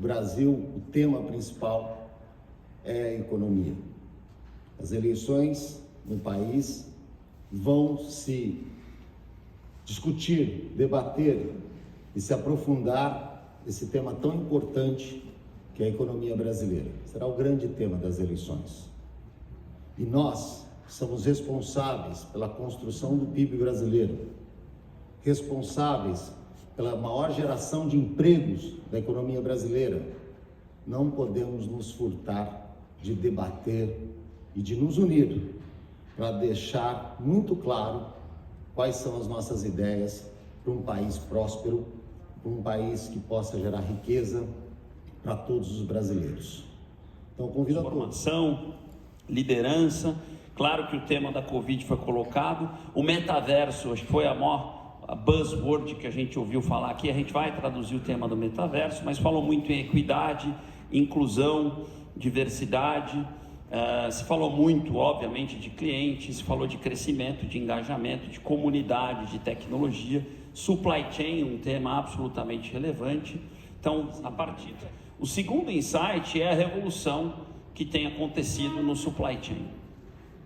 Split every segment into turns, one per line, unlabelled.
Brasil, o tema principal é a economia. As eleições no país vão se discutir, debater e se aprofundar esse tema tão importante que é a economia brasileira. Será o grande tema das eleições. E nós somos responsáveis pela construção do PIB brasileiro, responsáveis pela maior geração de empregos da economia brasileira. Não podemos nos furtar de debater e de nos unir para deixar muito claro quais são as nossas ideias para um país próspero, para um país que possa gerar riqueza para todos os brasileiros. Então, convido a todos.
Formação, liderança, claro que o tema da Covid foi colocado, o metaverso, acho que foi a maior buzzword que a gente ouviu falar aqui, a gente vai traduzir o tema do metaverso, mas falou muito em equidade, inclusão, diversidade, se falou muito, obviamente, de clientes, se falou de crescimento, de engajamento, de comunidade, de tecnologia, supply chain, um tema absolutamente relevante. Então, a partir... O segundo insight é a revolução que tem acontecido no supply chain.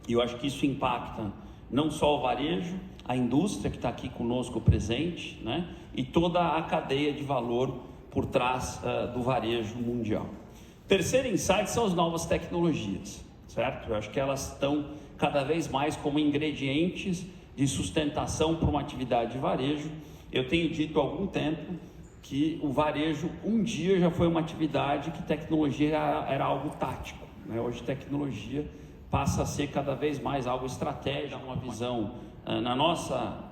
E eu acho que isso impacta não só o varejo, a indústria que está aqui conosco presente, né? E toda a cadeia de valor por trás do varejo mundial. Terceiro insight são as novas tecnologias, certo? Eu acho que elas estão cada vez mais como ingredientes de sustentação para uma atividade de varejo. Eu tenho dito há algum tempo que o varejo um dia já foi uma atividade que tecnologia era algo tático, né? Hoje tecnologia passa a ser cada vez mais algo estratégico, uma visão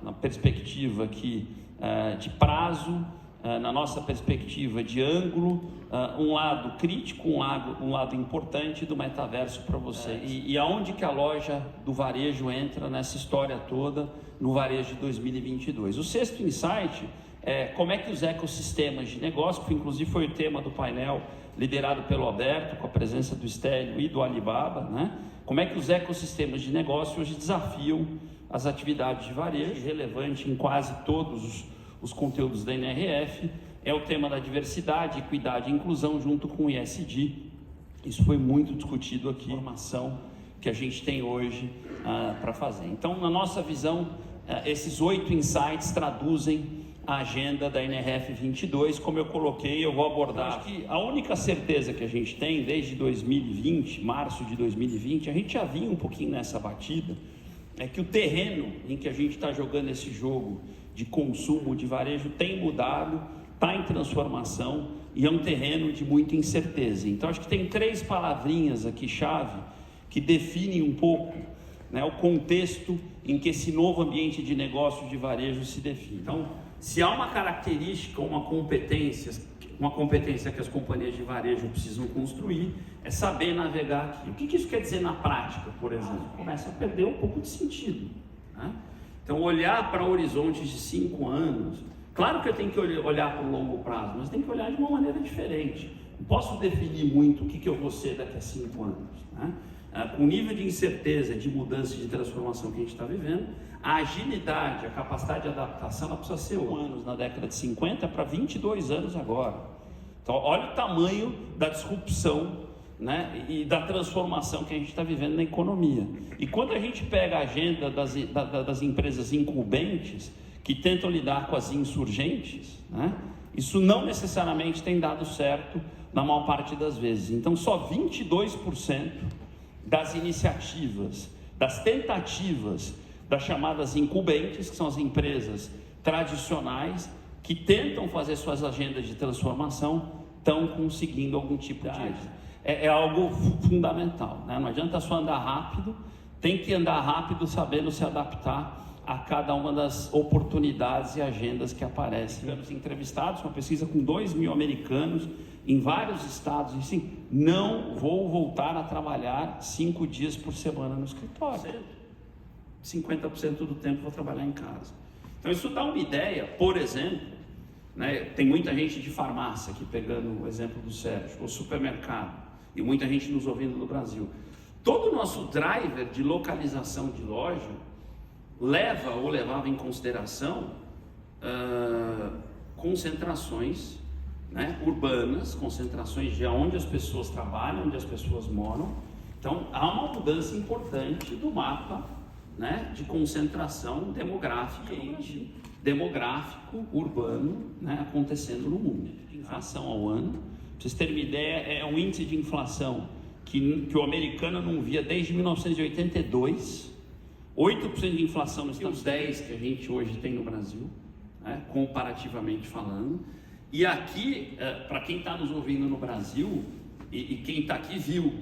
na perspectiva aqui de prazo, na nossa perspectiva de ângulo, um lado crítico, um lado importante do metaverso para você. E aonde que a loja do varejo entra nessa história toda no varejo de 2022? O sexto insight é como é que os ecossistemas de negócio, que inclusive foi o tema do painel liderado pelo Alberto, com a presença do Stélio e do Alibaba, né? Como é que os ecossistemas de negócio hoje desafiam as atividades de varejo, relevante em quase todos os conteúdos da NRF, é o tema da diversidade, equidade e inclusão junto com o ESG. Isso foi muito discutido aqui, a informação que a gente tem hoje para fazer. Então, na nossa visão, esses 8 insights traduzem a agenda da NRF 22, como eu coloquei, eu vou abordar. Acho que a única certeza que a gente tem desde 2020, março de 2020, a gente já vinha um pouquinho nessa batida, é que o terreno em que a gente está jogando esse jogo de consumo, de varejo, tem mudado, está em transformação e é um terreno de muita incerteza. Então, acho que tem 3 palavrinhas aqui chave que definem um pouco, né, o contexto em que esse novo ambiente de negócio de varejo se define. Então, se há uma característica, uma competência que as companhias de varejo precisam construir, é saber navegar aqui. O que isso quer dizer na prática, por exemplo? Começa a perder um pouco de sentido, né? Então, olhar para horizontes de 5 anos, claro que eu tenho que olhar para o longo prazo, mas tem que olhar de uma maneira diferente. Não posso definir muito o que eu vou ser daqui a 5 anos, né? Com o nível de incerteza, de mudança e de transformação que a gente está vivendo, a agilidade, a capacidade de adaptação, ela precisa ser 1 ano na década de 50 para 22 anos agora. Então, olha o tamanho da disrupção, né, e da transformação que a gente está vivendo na economia. E quando a gente pega a agenda das empresas incumbentes, que tentam lidar com as insurgentes, né, isso não necessariamente tem dado certo na maior parte das vezes. Então, só 22% das iniciativas, das tentativas das chamadas incumbentes, que são as empresas tradicionais, que tentam fazer suas agendas de transformação, estão conseguindo algum tipo de êxito. É algo fundamental, né? Não adianta só andar rápido, tem que andar rápido sabendo se adaptar a cada uma das oportunidades e agendas que aparecem. Tivemos entrevistados, uma pesquisa com 2.000 americanos em vários estados, e assim, não vou voltar a trabalhar 5 dias por semana no escritório. 50% do tempo vou trabalhar em casa. Então isso dá uma ideia, por exemplo, né, tem muita gente de farmácia aqui, pegando o exemplo do Sérgio, o supermercado, e muita gente nos ouvindo no Brasil. Todo o nosso driver de localização de loja levava em consideração concentrações né, urbanas, concentrações de onde as pessoas trabalham, onde as pessoas moram. Então, há uma mudança importante do mapa, né, de concentração demográfica no Brasil. Demográfico, urbano, né, acontecendo no mundo. Inflação ao ano, para vocês terem uma ideia, é um índice de inflação que o americano não via desde 1982, 8% de inflação nos Estados Unidos, 10% que a gente hoje tem no Brasil, né, comparativamente falando. E aqui, para quem está nos ouvindo no Brasil, e quem está aqui viu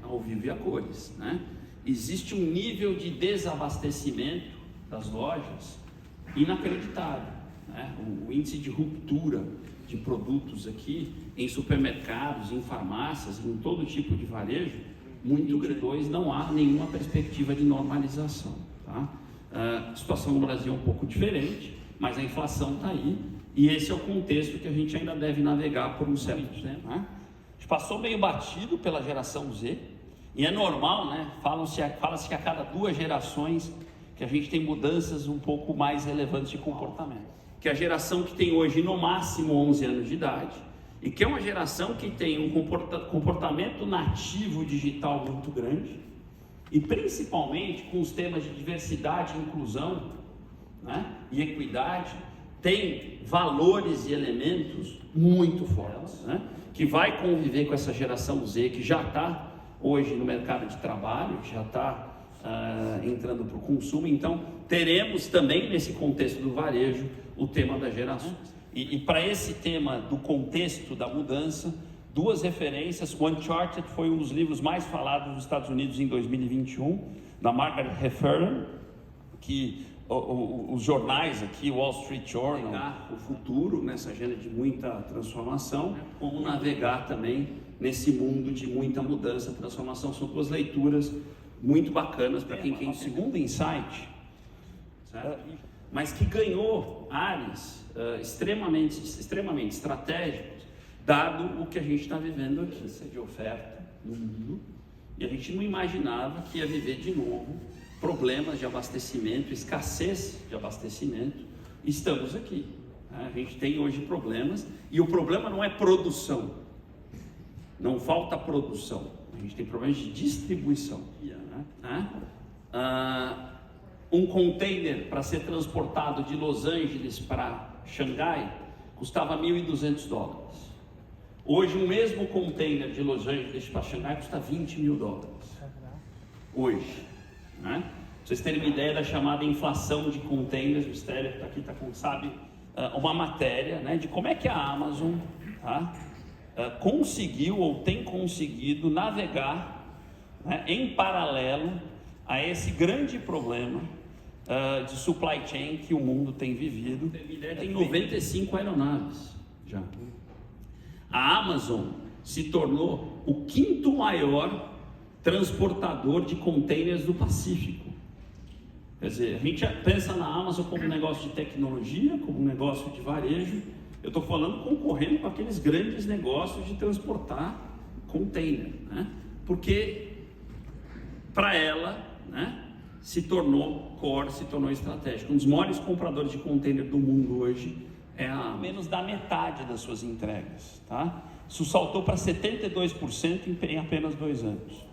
ao vivo e a cores, né, existe um nível de desabastecimento das lojas inacreditável, né? O índice de ruptura de produtos aqui em supermercados, em farmácias, em todo tipo de varejo, muito grande. Não há nenhuma perspectiva de normalização, tá? A situação no Brasil é um pouco diferente, mas a inflação está aí, e esse é o contexto que a gente ainda deve navegar por um certo tempo, né? A gente passou meio batido pela geração Z, e é normal, né? Fala-se que a cada 2 gerações que a gente tem mudanças um pouco mais relevantes de comportamento. Que a geração que tem hoje no máximo 11 anos de idade, e que é uma geração que tem um comportamento nativo digital muito grande, e principalmente com os temas de diversidade e inclusão, né, e equidade, tem valores e elementos muito fortes, né, que vai conviver com essa geração Z, que já está hoje no mercado de trabalho, já está entrando para o consumo. Então teremos também nesse contexto do varejo o tema das gerações, e para esse tema do contexto da mudança, 2 referências. O Uncharted foi um dos livros mais falados nos Estados Unidos em 2021, da Margaret Heffernan, que os jornais aqui, Wall Street Journal, o futuro nessa agenda de muita transformação, como navegar também nesse mundo de muita mudança, transformação. São 2 leituras muito bacanas para quem tem o segundo insight, certo? Mas que ganhou áreas extremamente estratégicos, dado o que a gente está vivendo aqui, de oferta no mundo, e a gente não imaginava que ia viver de novo problemas de abastecimento, escassez de abastecimento. Estamos aqui, né? A gente tem hoje problemas, e o problema não é produção, não falta produção, a gente tem problemas de distribuição, né? Um container para ser transportado de Los Angeles para Xangai custava $1.200. Hoje o mesmo container de Los Angeles para Xangai custa $20 mil. Hoje, né? Pra vocês terem uma ideia da chamada inflação de containers, o Estélio está aqui, sabe, uma matéria, né, de como é que a Amazon, tá, conseguiu ou tem conseguido navegar, né, em paralelo a esse grande problema de supply chain que o mundo tem vivido. Tem 95 aeronaves já. A Amazon se tornou o 5º maior transportador de containers do Pacífico. Quer dizer, a gente pensa na Amazon como um negócio de tecnologia, como um negócio de varejo. Eu estou falando concorrendo com aqueles grandes negócios de transportar container, né? Porque para ela, né, se tornou core, se tornou estratégico. Um dos maiores compradores de container do mundo hoje é a Amazon. Menos da metade das suas entregas, tá? Isso saltou para 72% em apenas 2 anos.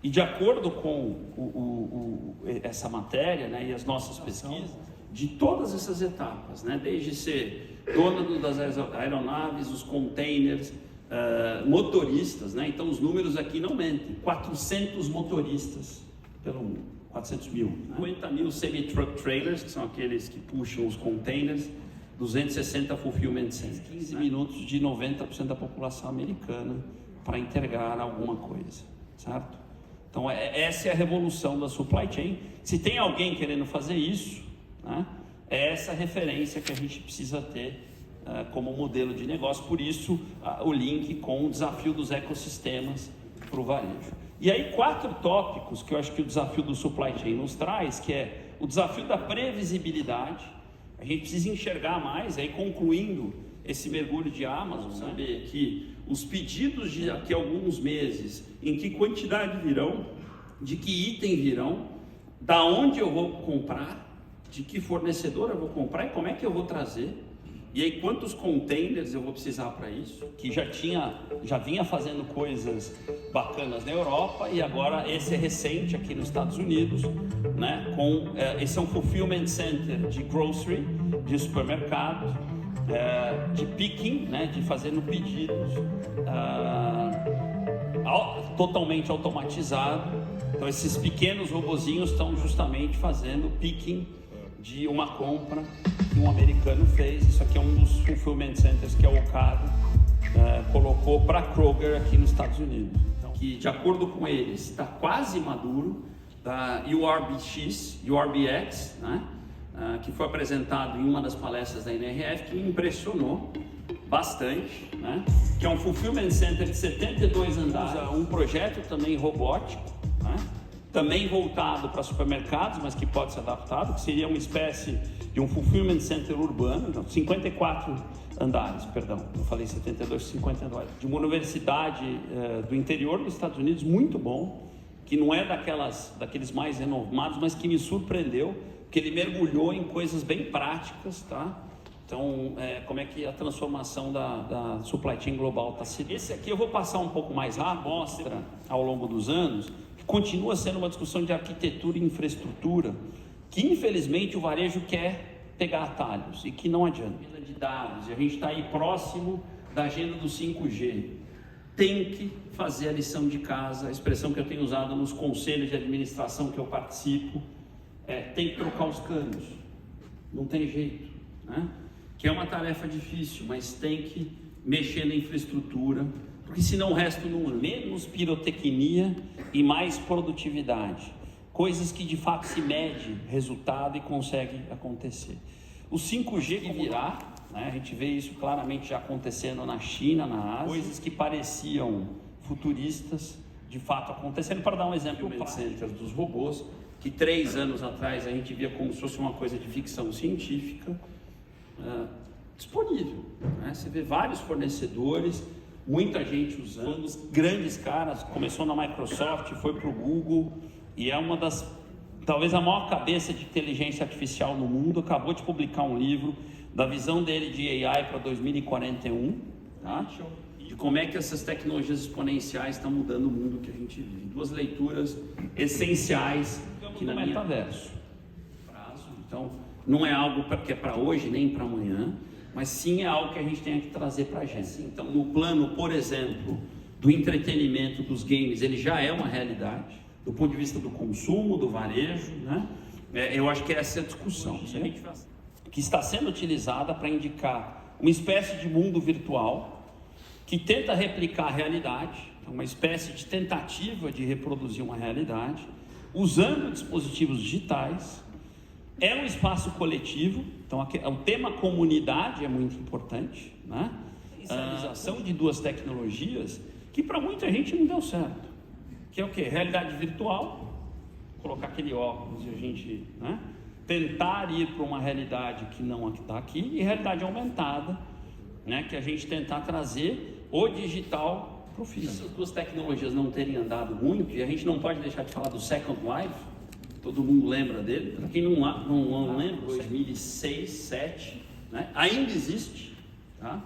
E de acordo com essa matéria, né, e as nossas pesquisas, de todas essas etapas, né, desde ser dono das aeronaves, os containers, motoristas, né, então os números aqui não mentem, 400 motoristas pelo mundo, 400 mil, 50 mil semi-truck trailers, que são aqueles que puxam os containers, 260 fulfillment centers, 15 minutos de 90% da população americana para entregar alguma coisa, certo? Então essa é a revolução da supply chain. Se tem alguém querendo fazer isso, né, é essa referência que a gente precisa ter como modelo de negócio. Por isso o link com o desafio dos ecossistemas para o varejo. E aí 4 tópicos que eu acho que o desafio do supply chain nos traz, que é o desafio da previsibilidade. A gente precisa enxergar mais, aí concluindo esse mergulho de Amazon, saber que os pedidos de daqui a alguns meses, em que quantidade virão, de que item virão, da onde eu vou comprar, de que fornecedor eu vou comprar e como é que eu vou trazer, E aí, quantos containers eu vou precisar para isso? Que já vinha fazendo coisas bacanas na Europa e agora esse é recente aqui nos Estados Unidos, né? Esse é um fulfillment center de grocery, de supermercados, de picking, né? De fazendo pedidos, totalmente automatizado. Então esses pequenos robozinhos estão justamente fazendo picking de uma compra que um americano fez. Isso aqui é um dos fulfillment centers que a Ocado colocou para Kroger aqui nos Estados Unidos. Então, que de acordo com eles está quase maduro, da URBX, né? Que foi apresentado em uma das palestras da NRF, que impressionou bastante, né? Que é um fulfillment center de 72 andares, um projeto também robótico, né? Também voltado para supermercados, mas que pode ser adaptado, que seria uma espécie de um fulfillment center urbano, então 54 andares, perdão, eu falei 72, 52, de uma universidade do interior dos Estados Unidos, muito bom, que não é daqueles mais renomados, mas que me surpreendeu, porque ele mergulhou em coisas bem práticas, tá? Então, como é que a transformação da supply chain global está se... Esse aqui eu vou passar um pouco mais rápido, mostra ao longo dos anos, que continua sendo uma discussão de arquitetura e infraestrutura, que infelizmente o varejo quer pegar atalhos e que não adianta. De dados, e a gente está aí próximo da agenda do 5G. Tem que fazer a lição de casa, a expressão que eu tenho usado nos conselhos de administração que eu participo, tem que trocar os canos, não tem jeito, né? Que é uma tarefa difícil, mas tem que mexer na infraestrutura, porque senão o resto não é. Menos pirotecnia e mais produtividade, coisas que de fato se mede resultado e consegue acontecer. O 5G que virá, né, a gente vê isso claramente já acontecendo na China, na Ásia, coisas que pareciam futuristas, de fato acontecendo. Para dar um exemplo, o center dos robôs, que 3 anos atrás a gente via como se fosse uma coisa de ficção científica, disponível, né? Você vê vários fornecedores, muita gente usando, os grandes caras, começou na Microsoft, foi para o Google, e é uma das, talvez a maior cabeça de inteligência artificial no mundo, acabou de publicar um livro da visão dele de AI para 2041, tá? De como é que essas tecnologias exponenciais estão mudando o mundo que a gente vive. 2 leituras essenciais aqui no metaverso. Então, não é algo que é para hoje nem para amanhã, mas sim é algo que a gente tem que trazer para a gente. Então, no plano, por exemplo, do entretenimento, dos games, ele já é uma realidade, do ponto de vista do consumo, do varejo, né? Eu acho que essa é a discussão, que está sendo utilizada para indicar uma espécie de mundo virtual que tenta replicar a realidade, uma espécie de tentativa de reproduzir uma realidade, usando dispositivos digitais. É um espaço coletivo, então o tema comunidade é muito importante, né? A realização de 2 tecnologias que para muita gente não deu certo, que é o que? Realidade virtual, colocar aquele óculos e a gente, né, tentar ir para uma realidade que não está aqui, e realidade aumentada, né, que a gente tentar trazer o digital para o físico. Essas 2 tecnologias não terem andado muito, e a gente não pode deixar de falar do Second Life. Todo mundo lembra dele, para quem não lembra, 2006, 2007, né? Ainda existe, tá?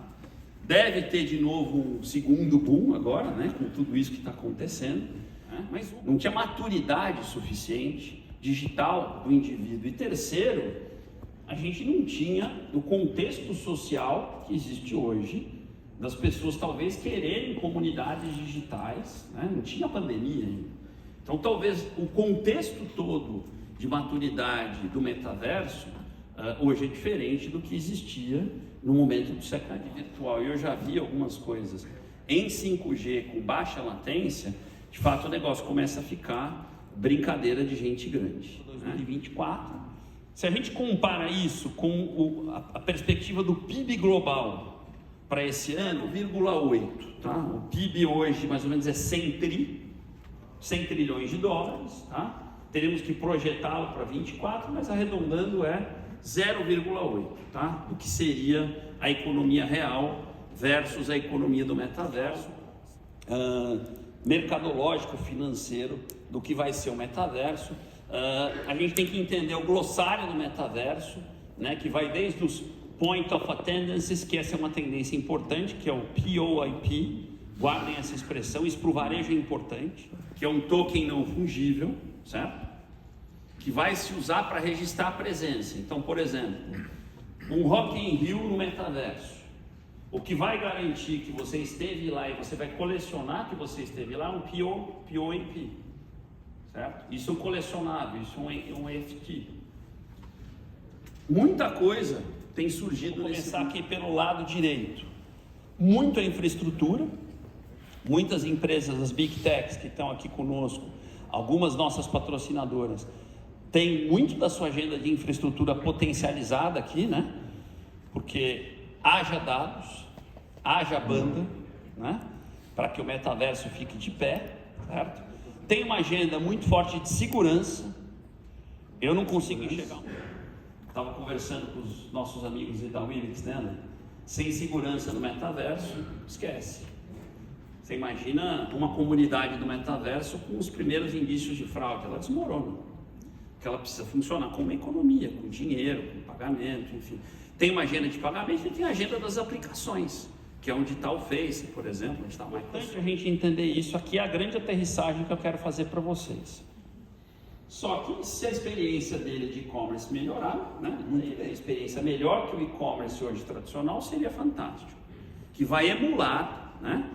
Deve ter de novo um segundo boom agora, né? Com tudo isso que está acontecendo, né? Mas não tinha maturidade suficiente digital do indivíduo. E terceiro, a gente não tinha o contexto social que existe hoje, das pessoas talvez quererem comunidades digitais, né? Não tinha pandemia ainda. Então, talvez o contexto todo de maturidade do metaverso hoje é diferente do que existia no momento do século virtual. E eu já vi algumas coisas em 5G com baixa latência, de fato o negócio começa a ficar brincadeira de gente grande. 2024, se a gente compara isso com a perspectiva do PIB global para esse ano, 0,8, tá? O PIB hoje mais ou menos é 100 trilhões de dólares, tá? Teremos que projetá-lo para 24, mas arredondando é 0,8, tá? Do que seria a economia real versus a economia do metaverso, mercadológico, financeiro, do que vai ser o metaverso. A gente tem que entender o glossário do metaverso, né? Que vai desde os Point of Attendances, que essa é uma tendência importante, que é o POIP, guardem essa expressão, isso para o varejo é importante, que é um token não fungível, certo? Que vai se usar para registrar a presença. Então, por exemplo, um Rock in Rio no metaverso. O que vai garantir que você esteve lá e você vai colecionar que você esteve lá é um POIP, certo? Isso é um colecionável, isso é um NFT. Muita coisa tem surgido. Vou começar aqui pelo lado direito. Muita infraestrutura, muitas empresas, as Big Techs que estão aqui conosco, algumas nossas patrocinadoras, têm muito da sua agenda de infraestrutura potencializada aqui, né? Porque haja dados, haja banda, né? Para que o metaverso fique de pé, certo? Tem uma agenda muito forte de segurança. Eu não consigo enxergar. Estava conversando com os nossos amigos da Wilix, né? Sem segurança no metaverso, esquece. Você imagina uma comunidade do metaverso com os primeiros indícios de fraude, ela desmorona. Porque ela precisa funcionar como uma economia, com dinheiro, com pagamento, enfim. Tem uma agenda de pagamento e tem a agenda das aplicações, que é onde está o Face, por exemplo, onde está o Microsoft. A gente entender isso aqui é a grande aterrissagem que eu quero fazer para vocês. Só que se a experiência dele de e-commerce melhorar, né, a experiência melhor que o e-commerce hoje tradicional, seria fantástico. Que vai emular, né,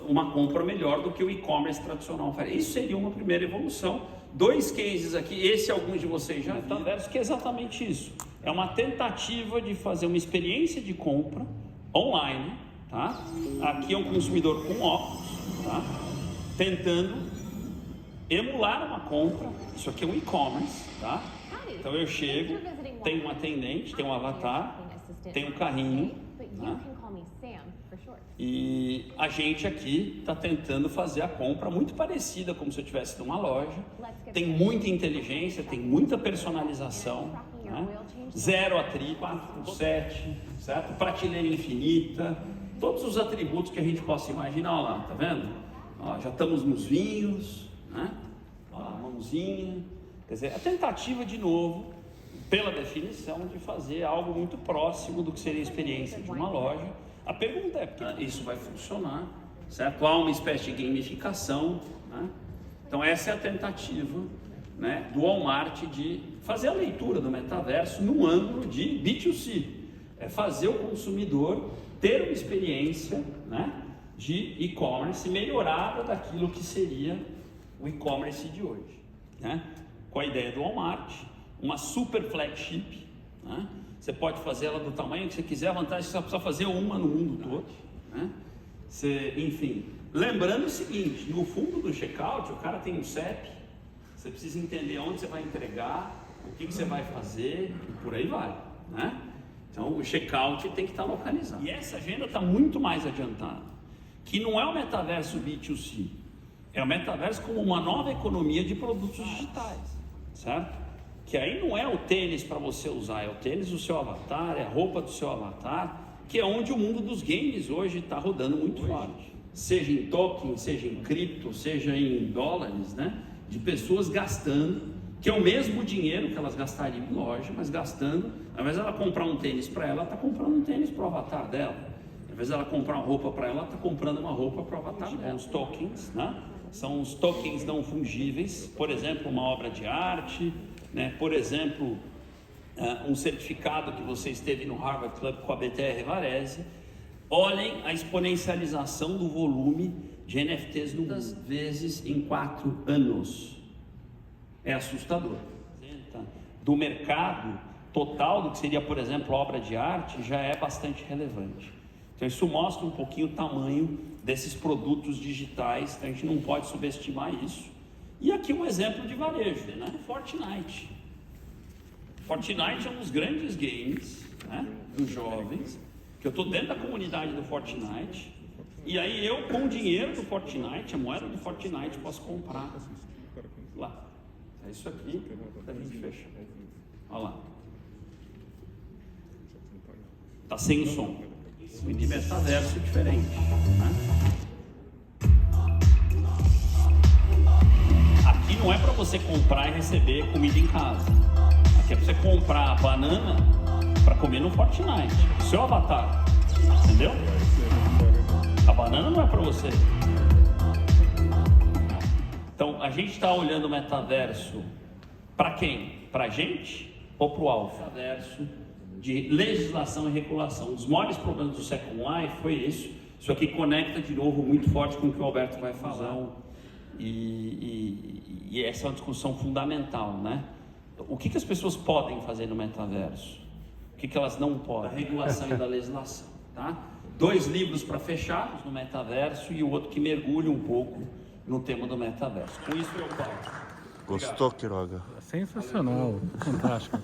uma compra melhor do que o e-commerce tradicional faria. Isso seria uma primeira evolução. 2 cases aqui, esse alguns de vocês já viram, que é exatamente isso. É uma tentativa de fazer uma experiência de compra online, tá? Aqui é um consumidor com óculos, tá? Tentando emular uma compra. Isso aqui é um e-commerce, tá? Então eu chego, tem um atendente, tem um avatar, tem um carrinho, tá? E a gente aqui está tentando fazer a compra muito parecida como se eu estivesse numa loja. Tem muita inteligência, tem muita personalização, né? 0 atrito, 4/7, certo? Prateleira infinita, todos os atributos que a gente possa imaginar. Olha lá, tá vendo? Ó, já estamos nos vinhos, né? Ó, a mãozinha. Quer dizer, a tentativa de novo, pela definição, de fazer algo muito próximo do que seria a experiência de uma loja. A pergunta é, porque isso vai funcionar, certo? Há uma espécie de gamificação, né? Então essa é a tentativa, né, do Walmart de fazer a leitura do metaverso no ângulo de B2C. É fazer o consumidor ter uma experiência, né, de e-commerce melhorada daquilo que seria o e-commerce de hoje, né? Com a ideia do Walmart, uma super flagship, né? Você pode fazer ela do tamanho que você quiser, a vantagem é que você só precisa fazer uma no mundo todo, né? Enfim, lembrando o seguinte, no fundo do checkout, o cara tem um CEP, você precisa entender onde você vai entregar, o que você vai fazer, e por aí vai, né? Então o checkout tem que estar localizado. E essa agenda está muito mais adiantada, que não é o metaverso B2C, é o metaverso como uma nova economia de produtos digitais, certo? Que aí não é o tênis para você usar, é o tênis do seu avatar, é a roupa do seu avatar, que é onde o mundo dos games hoje está rodando muito forte. Seja em token, seja em cripto, seja em dólares, né? De pessoas gastando, que é o mesmo dinheiro que elas gastariam em loja, mas gastando, ao invés de ela comprar um tênis para ela está comprando um tênis para o avatar dela. Ao invés de ela comprar uma roupa para ela está comprando uma roupa para o avatar dela. Os tokens, né? São os tokens não fungíveis, por exemplo, uma obra de arte, né? Por exemplo, um certificado que você esteve no Harvard Club com a BTR Varese. Olhem a exponencialização do volume de NFTs no mundo, vezes em 4 anos. É assustador. Do mercado total do que seria, por exemplo, obra de arte, já é bastante relevante. Então isso mostra um pouquinho o tamanho desses produtos digitais, então a gente não pode subestimar isso. E aqui um exemplo de varejo, né? Fortnite. Fortnite é um dos grandes games, né, dos jovens, que eu estou dentro da comunidade do Fortnite, e aí eu, com o dinheiro do Fortnite, a moeda do Fortnite, posso comprar lá. É isso aqui, para a gente fechar. Olha lá. Está sem o som. O de metaverso é diferente, né? Aqui não é para você comprar e receber comida em casa. Aqui é para você comprar a banana para comer no Fortnite, o seu avatar, entendeu? A banana não é para você. Então, a gente está olhando o metaverso para quem? Para a gente ou para o alvo? Metaverso de legislação e regulação. Um dos maiores problemas do Second Life foi isso. Isso aqui conecta de novo muito forte com o que o Alberto vai falar. E essa é uma discussão fundamental, né? O que as pessoas podem fazer no metaverso? O que elas não podem? A regulação e da legislação, tá? 2 livros para fechar no metaverso e o outro que mergulha um pouco no tema do metaverso. Com isso eu falo.
Gostou, Quiroga?
Sensacional, fantástico.